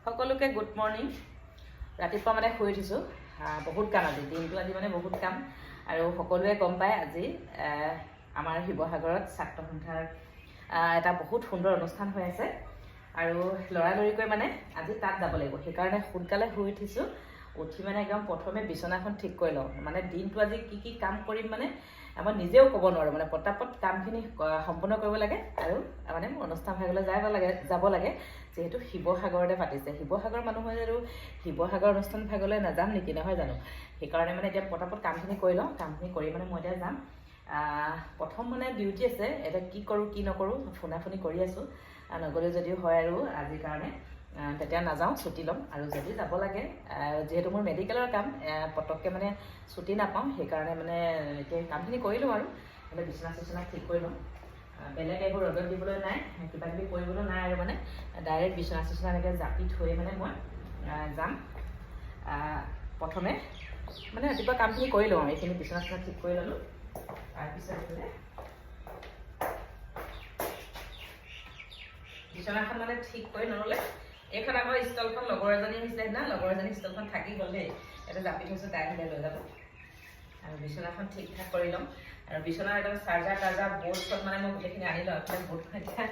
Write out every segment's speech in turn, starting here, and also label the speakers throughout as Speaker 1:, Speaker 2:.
Speaker 1: সকলোকে good morning. ৰাতিপুৱা মানে শুই উঠিছোঁ, বহুত কাম আজি দিনটো আজি মানে বহুত কাম। আৰু সকলোৱে গম পায় আজি আমাৰ শিৱসাগৰত ছাত্ৰ সন্থাৰ এটা বহুত সুন্দৰ অনুষ্ঠান হৈ আছে আৰু লৰালৰিকৈ মানে আজি তাত যাব লাগিব। সেইকাৰণে সোনকালে শুই উঠিছোঁ। উঠি মানে একদম প্ৰথমে বিচনাখন ঠিক কৰি লওঁ। মানে দিনটো আজি কি কাম কৰিম মানে মই নিজেও ক'ব নোৱাৰোঁ। মানে পটাপট কামখিনি সম্পূৰ্ণ কৰিব লাগে আৰু মানে মোৰ অনুষ্ঠান ভাগলৈ যাব লাগে যিহেতু শিৱসাগৰতে পাতিছে। শিৱসাগৰ মানুহে আৰু শিৱসাগৰ অনুষ্ঠান ভাগলৈ নাযাম নেকি, নহয় জানো? সেইকাৰণে মানে এতিয়া পটাপট কামখিনি কৰি লওঁ। কামখিনি কৰি মানে মই এতিয়া যাম। প্ৰথম মানে ডিউটি আছে, এতিয়া কি কৰোঁ কি নকৰোঁ ফোনাফোনি কৰি আছোঁ। নগ'লে যদিও হয় আৰু আজিৰ কাৰণে তেতিয়া নাযাওঁ, ছুটি ল'ম। আৰু যদি যাব লাগে, যিহেতু মোৰ মেডিকেলৰ কাম পটককৈ মানে ছুটি নাপাওঁ, সেইকাৰণে মানে এতিয়া কামখিনি কৰি লওঁ আৰু মানে বিচনা ঠিক কৰি লওঁ। বেলেগ এইবোৰ ৰ'দত দিবলৈ নাই, কিবা কিবি কৰিবলৈ নাই আৰু মানে ডাইৰেক্ট বিচনা এনেকৈ জাপি থৈ মানে মই যাম। প্ৰথমে মানে ৰাতিপুৱা কামখিনি কৰি লওঁ। এইখিনি বিচনা ঠিক কৰি ল'লোঁ। তাৰপিছত বিচনাখন মানে ঠিক কৰি নল'লে এইখন আকৌ ষ্টলখন লগৰ এজনী আহিছিলে সেইদিনা, লগৰ এজনী ষ্টলখন থাকি গ'ল দেই। এটা জাপি থৈছোঁ, তাই আহিলে লৈ যাব। আৰু বিচনাখন ঠিক ঠাক কৰি ল'ম। আৰু বিচনাৰ একদম চাৰ্জাৰ বৰ্ডখন মানে মই গোটেইখিনি আনি লওঁ। এইফালে বৰ্ডখন এতিয়া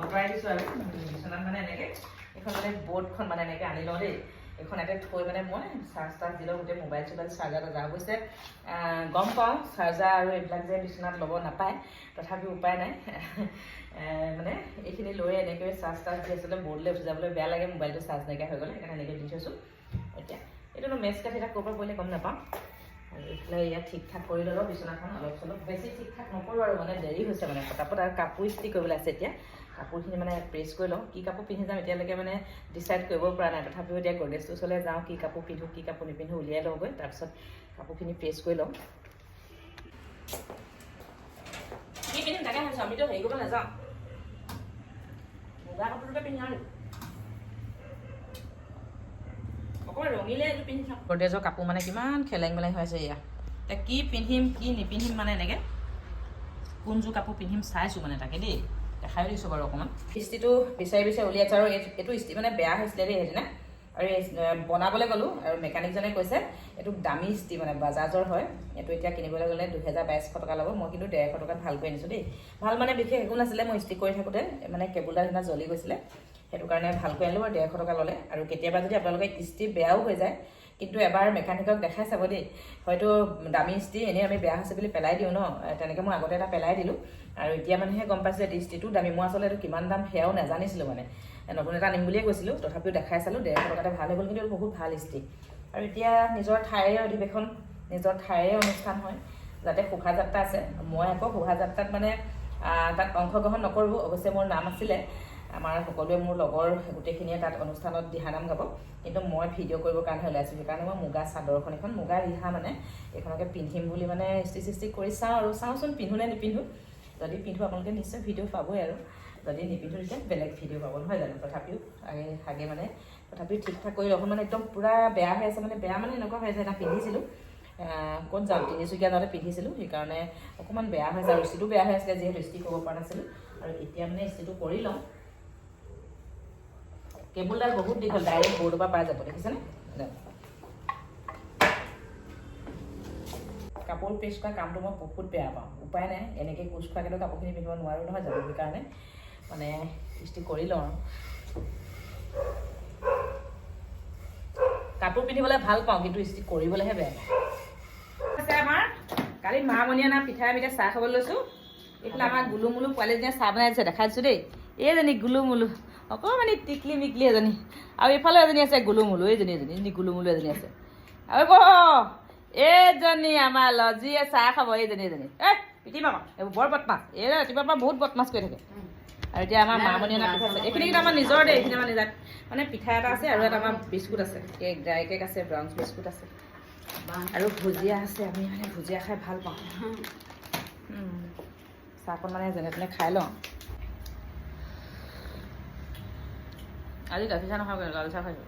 Speaker 1: আঁতৰাই দিছোঁ আৰু বিচনাত মানে এনেকৈ এইখন মানে বৰ্ডখন মানে এনেকৈ আনি লওঁ দেই। এইখন ইয়াতে থৈ মানে মই চাৰ্জ দি লওঁ। গোটেই মোবাইল চাৰ্জাৰ অৱশ্যে গম পাওঁ চাৰ্জাৰ আৰু এইবিলাক যে বিচনাত ল'ব নাপায়, তথাপিও উপায় নাই। মানে এইখিনি লৈ এনেকৈ চাৰ্জ দি আছিলে বৰ্ডলৈ উঠি যাবলৈ বেয়া লাগে, মোবাইলটো চাৰ্জ নাইকিয়া হৈ গ'লে, সেইকাৰণে এনেকৈ দি থৈছোঁ। এতিয়া এইটোনো মেচ কাঠি এটা ক'ৰ পৰা পৰিলে গম নাপাওঁ। আৰু এইফালে ইয়াত ঠিক ঠাক কৰি ল'লোঁ বিচনাখন অলপ চলপ, বেছি ঠিক ঠাক নকৰোঁ আৰু মানে দেৰি হৈছে মানে পটাপট। আৰু কাপোৰ ইস্ত্ৰি কৰিবলৈ আছে এতিয়া। কাপোৰখিনি মানে প্ৰেছ কৰি লওঁ। কি কাপোৰ পিন্ধি যাম এতিয়ালৈকে মানে ডিচাইড কৰিব পৰা নাই। তথাপিও এতিয়া গডৰেজটোৰ ওচৰলৈ যাওঁ, কি কাপোৰ পিন্ধোঁ কি কাপোৰ নিপিন্ধোঁ উলিয়াই লওঁগৈ। তাৰপিছত কাপোৰখিনি প্ৰেছ কৰি লওঁ। কি পিন্ধিম তাকে ভাবিছোঁ, আমিতো হেৰি কৰিব নাযাওঁ, মুগা কাপোৰটোকে পিন্ধি যাওঁ নেকি? অকণমান ৰঙিলে এইটো পিন্ধি চাওঁ। গডৰেজৰ কাপোৰ মানে কিমান খেলেং মেলেং হৈ আছে এয়া। এতিয়া কি পিন্ধিম কি নিপিন্ধিম মানে এনেকৈ কোনযোৰ কাপোৰ পিন্ধিম চাইছোঁ মানে তাকে দেই। দেখাই দিছোঁ বাৰু অকণমান। ইস্ত্ৰিটো বিচাৰি উলিয়াইছোঁ। আৰু এইটো ইস্ত্ৰি মানে বেয়া হৈছিলে দেই সেইদিনা। আৰু এই বনাবলৈ গ'লোঁ আৰু মেকানিকজনে কৈছে এইটো দামী ইস্ত্ৰি মানে বাজাজৰ হয়। এইটো এতিয়া কিনিবলৈ গ'লে 2200 টকা ল'ব। মই কিন্তু 150 টকাত ভালকৈ আনিছোঁ দেই। ভাল মানে বিশেষ একো নাছিলে, মই ইস্ত্ৰি কৰি থাকোঁতে মানে কেবুলডাল সিদিনা জ্বলি গৈছিলে, সেইটো কাৰণে ভালকৈ আনিলোঁ আৰু 150 টকা ল'লে। আৰু কেতিয়াবা যদি আপোনালোকে ইস্ত্ৰি বেয়াও হৈ যায়, কিন্তু এবাৰ মেকানিকক দেখাই চাব দেই। হয়তো দামী ইস্ত্ৰি এনেই আমি বেয়া হৈছে বুলি পেলাই দিওঁ ন, তেনেকৈ মই আগতে এটা পেলাই দিলোঁ। আৰু এতিয়া মানেহে গম পাইছোঁ যে ইস্ত্ৰিটো দামী। মই আচলতে এইটো কিমান দাম সেয়াও নাজানিছিলোঁ, মানে নতুন এটা আনিম বুলিয়ে কৈছিলোঁ। তথাপিও দেখাই চালোঁ, 150 টকাতে ভাল হৈ গ'ল। কিন্তু বহুত ভাল ইস্ত্ৰি। আৰু এতিয়া নিজৰ ঠাইৰে অধিৱেশন, নিজৰ ঠাইৰে অনুষ্ঠান হয়, যাতে শোভাযাত্ৰা আছে। মই আকৌ শোভাযাত্ৰাত মানে তাত অংশগ্ৰহণ নকৰোঁ। অৱশ্যে মোৰ নাম আছিলে, আমাৰ সকলোৱে মোৰ লগৰ গোটেইখিনিয়ে তাত অনুষ্ঠানত দিহানাম গাব, কিন্তু মই ভিডিঅ' কৰিবৰ কাৰণে ওলাইছোঁ। সেইকাৰণে মই মুগা চাদৰখন, এখন মুগা ৰিহা মানে এইখনকে পিন্ধিম বুলি মানে ইস্ত্ৰি কৰি চাওঁ আৰু চাওঁচোন পিন্ধো নে নিপিন্ধোঁ। যদি পিন্ধো আপোনালোকে নিশ্চয় ভিডিঅ' পাবই, আৰু যদি নিপিন্ধোঁ তেতিয়া বেলেগ ভিডিঅ' পাব, নহয় জানো? তথাপিও মানে তথাপিও ঠিক ঠাক কৰি অকণ মানে একদম পূৰা বেয়া হৈ আছে। মানে বেয়া মানে এনেকুৱা হৈ আছে, এটা পিন্ধিছিলোঁ ক'ত যাওঁ তিনিচুকীয়া যাওঁতে পিন্ধিছিলোঁ, সেইকাৰণে অকণমান বেয়া হৈ আছে। আৰু ইস্ত্ৰিটো বেয়া হৈ আছিলে যিহেতু ইস্ত্ৰি কৰিব পৰা নাছিলোঁ। আৰু এতিয়া মানে ইস্ত্ৰিটো কৰি লওঁ। কেবুলডাল বহুত দীঘল, ডাইৰেক্ট বৰ্ডৰ পৰা পাই যাব, দেখিছেনে? কাপোৰ প্ৰেছ কৰা কামটো মই বহুত বেয়া পাওঁ। উপায় নাই, এনেকৈ কোচ খোৱাকৈ কাপোৰখিনি পিন্ধিব নোৱাৰোঁ, নহয় জানো? সেইকাৰণে মানে ইস্ত্ৰি কৰি লওঁ। কাপোৰ পিন্ধিবলৈ ভাল পাওঁ, কিন্তু ইস্ত্ৰি কৰিবলৈহে বেয়া পাওঁ। আছে আমাৰ কালি মামণি অনা পিঠাই আমি এতিয়া চাহ খাবলৈ লৈছোঁ। এইফালে আমাৰ গুলুমুলু পোৱালীজনীয়ে চাহ বনাই দিছে, দেখাই দিছোঁ দেই। এইজনী গুলুমুলু, অকণমানি টিকলি মিকলি এজনী। আৰু এইফালে এজনী আছে গুলুমুলু, এইজনী গুলুমুলু এজনী আছে। আৰু এইজনী আমাৰ লজিয়ে চাহ খাব, এইজনী পিটি মামা এইবোৰ বৰ বদমাছ। এই ৰাতিপুৱাৰ পৰা বহুত বদমাছ কৰি থাকে। আৰু এতিয়া আমাৰ মামণি অনা পিঠা আছে। এইখিনি কিন্তু আমাৰ নিজৰ দেই, এইখিনি আমাৰ নিজা মানে পিঠা এটা আছে, আৰু এটা আমাৰ বিস্কুট আছে, কেক ড্ৰাই কেক আছে, ব্ৰাউন বিস্কুট আছে, আৰু ভুজিয়া আছে। আমি মানে ভুজিয়া খাই ভাল পাওঁ। চাহকণ মানে যেনে তেনে খাই লওঁ। আজি গাখীৰ চাহ নাখাওঁ, লাল চাহ খাইছোঁ।